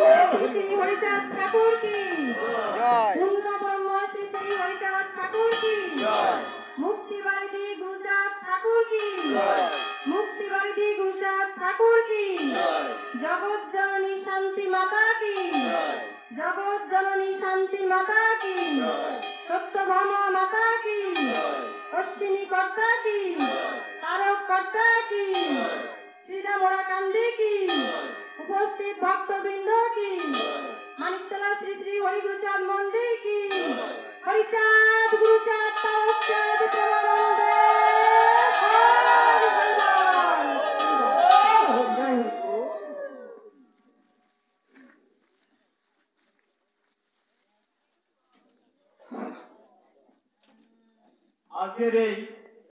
শ্রী শ্রী হরিচাঁদ ঠাকুর কি পুণ্যব্রহ্ম শ্রী শ্রী হরিচাঁদ ঠাকুর কি মুক্তিবারিধি গুরুচাঁদ ঠাকুর কি মুক্তিবারিধি গুরুচাঁদ ঠাকুর কি জগৎ জননী শান্তি মাতা কি জগৎ জননী শান্তি মাতা কি সত্যভামা মাতা কি অশ্বিনী কর্তা কি তারক কর্তা কি শ্রীরামরা কান্দি কি উপস্থিত ভক্তবৃন্দ কি মানিকতলা শ্রী শ্রী হরিগুরুচাঁদ মন্দির কি হরিচাঁদ গুরুচাঁদ তারকচাঁদ প্রেমানন্দে আজকের এই